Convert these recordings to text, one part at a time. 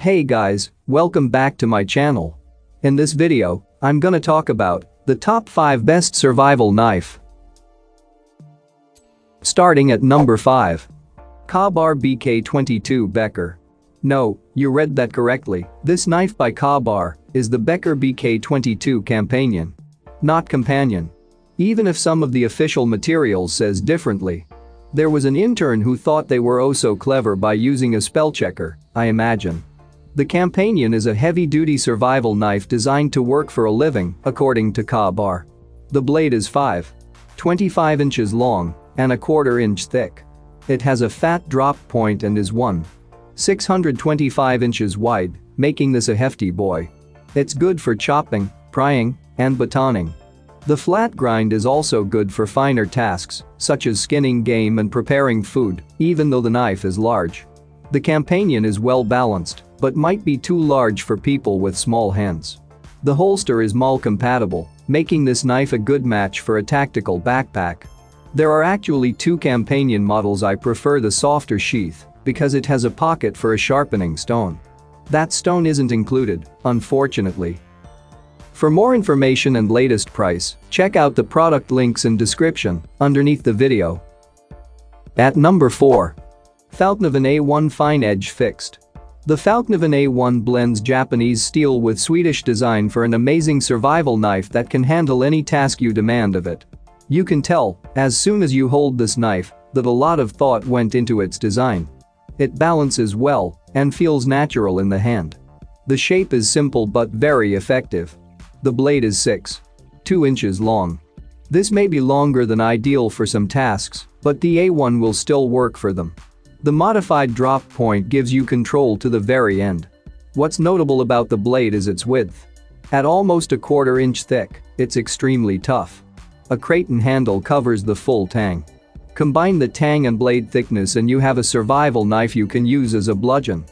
Hey guys, welcome back to my channel. In this video, I'm gonna talk about the top 5 best survival knife. Starting at number 5. Boker Rbk22 Becker. No, you read that correctly, this knife by Boker is the Boker Rbk22 Companion. Not Companion. Even if some of the official materials says differently. There was an intern who thought they were oh so clever by using a spell checker, I imagine. The Companion is a heavy-duty survival knife designed to work for a living, according to Boker. The blade is 5.25 inches long and 1/4 inch thick. It has a fat drop point and is 1.625 inches wide, making this a hefty boy. It's good for chopping, prying, and batoning. The flat grind is also good for finer tasks, such as skinning game and preparing food, even though the knife is large. The Companion is well balanced, but might be too large for people with small hands. The holster is MAL compatible, making this knife a good match for a tactical backpack. There are actually 2 Companion models. I prefer the softer sheath because it has a pocket for a sharpening stone. That stone isn't included, unfortunately. For more information and latest price, check out the product links in description underneath the video. At number 4. Fallkniven A1 Fine Edge Fixed. The Fallkniven A1 blends Japanese steel with Swedish design for an amazing survival knife that can handle any task you demand of it. You can tell, as soon as you hold this knife, that a lot of thought went into its design. It balances well and feels natural in the hand. The shape is simple but very effective. The blade is 6.2 inches long. This may be longer than ideal for some tasks, but the A1 will still work for them. The modified drop point gives you control to the very end. What's notable about the blade is its width. At almost 1/4 inch thick, it's extremely tough. A Creighton handle covers the full tang. Combine the tang and blade thickness and you have a survival knife you can use as a bludgeon.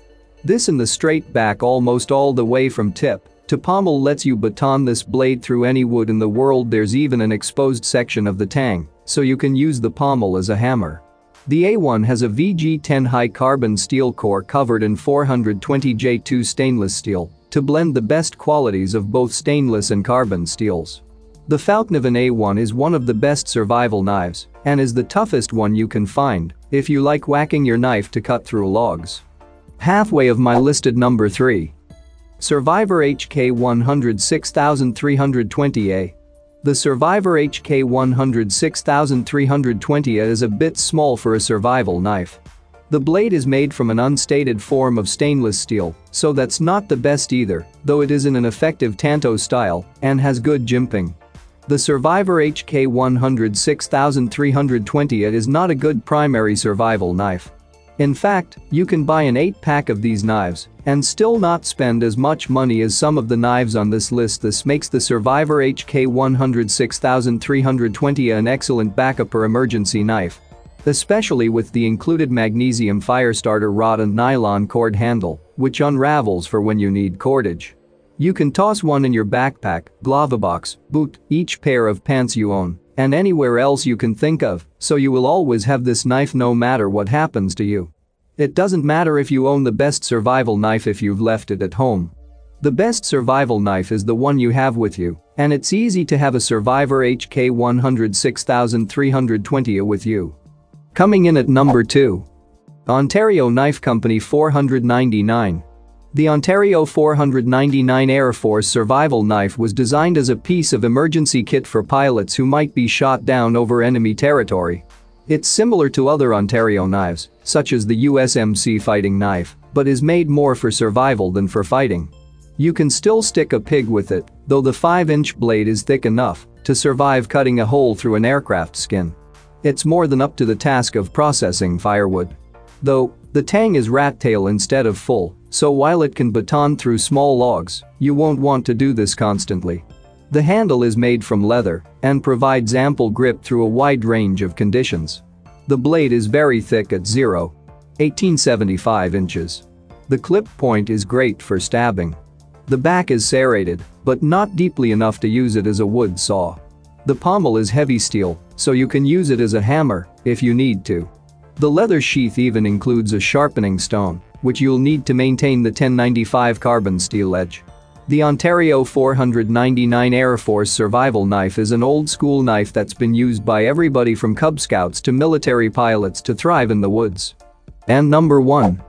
This in the straight back almost all the way from tip to pommel lets you baton this blade through any wood in the world. There's even an exposed section of the tang, so you can use the pommel as a hammer. The A1 has a VG10 high carbon steel core covered in 420J2 stainless steel to blend the best qualities of both stainless and carbon steels. The Fallkniven A1 is one of the best survival knives and is the toughest one you can find if you like whacking your knife to cut through logs. Halfway of my listed number 3. Survivor HK106320A. The Survivor HK106320A is a bit small for a survival knife. The blade is made from an unstated form of stainless steel, so that's not the best either, though it is in an effective tanto style and has good jimping. The Survivor HK106320A is not a good primary survival knife. In fact, you can buy an 8-pack of these knives and still not spend as much money as some of the knives on this list. This makes the Survivor HK106320A an excellent backup or emergency knife, especially with the included magnesium firestarter rod and nylon cord handle, which unravels for when you need cordage. You can toss one in your backpack, glove box, boot, each pair of pants you own, and anywhere else you can think of, so you will always have this knife no matter what happens to you. It doesn't matter if you own the best survival knife if you've left it at home. The best survival knife is the one you have with you, and it's easy to have a Survivor HK106320A with you. Coming in at number 2. Ontario Knife Company 499. The Ontario 499 Air Force survival knife was designed as a piece of emergency kit for pilots who might be shot down over enemy territory. It's similar to other Ontario knives, such as the USMC fighting knife, but is made more for survival than for fighting. You can still stick a pig with it, though the 5-inch blade is thick enough to survive cutting a hole through an aircraft skin. It's more than up to the task of processing firewood. Though, the tang is rat tail instead of full, so while it can baton through small logs, you won't want to do this constantly. The handle is made from leather and provides ample grip through a wide range of conditions. The blade is very thick at 0.1875 inches. The clip point is great for stabbing. The back is serrated, but not deeply enough to use it as a wood saw. The pommel is heavy steel, so you can use it as a hammer if you need to. The leather sheath even includes a sharpening stone which you'll need to maintain the 1095 carbon steel edge. The Ontario 499 Air Force survival knife is an old-school knife that's been used by everybody from Cub Scouts to military pilots to thrive in the woods. And number 1.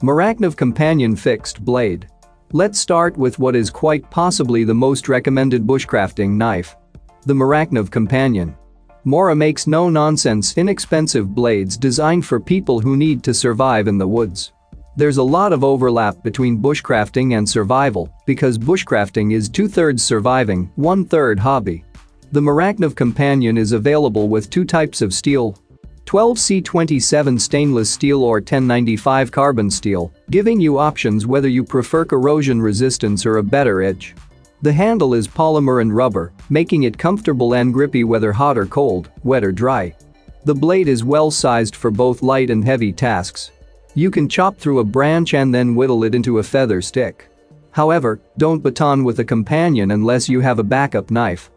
Morakniv Companion Fixed Blade. Let's start with what is quite possibly the most recommended bushcrafting knife. The Morakniv Companion. Mora makes no-nonsense, inexpensive blades designed for people who need to survive in the woods. There's a lot of overlap between bushcrafting and survival because bushcrafting is 2/3 surviving, 1/3 hobby. The Morakniv Companion is available with 2 types of steel: 12C27 stainless steel or 1095 carbon steel, giving you options whether you prefer corrosion resistance or a better edge. The handle is polymer and rubber, making it comfortable and grippy whether hot or cold, wet or dry. The blade is well sized for both light and heavy tasks. You can chop through a branch and then whittle it into a feather stick. However, don't baton with a companion unless you have a backup knife.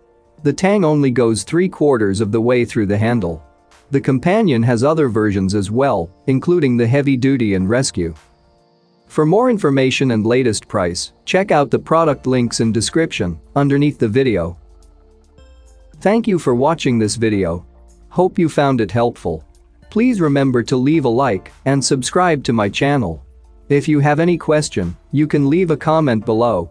The tang only goes 3/4 of the way through the handle. The companion has other versions as well, including the heavy duty and rescue. For more information and latest price, check out the product links in description underneath the video. Thank you for watching this video. Hope you found it helpful. Please remember to leave a like and subscribe to my channel. If you have any question, you can leave a comment below.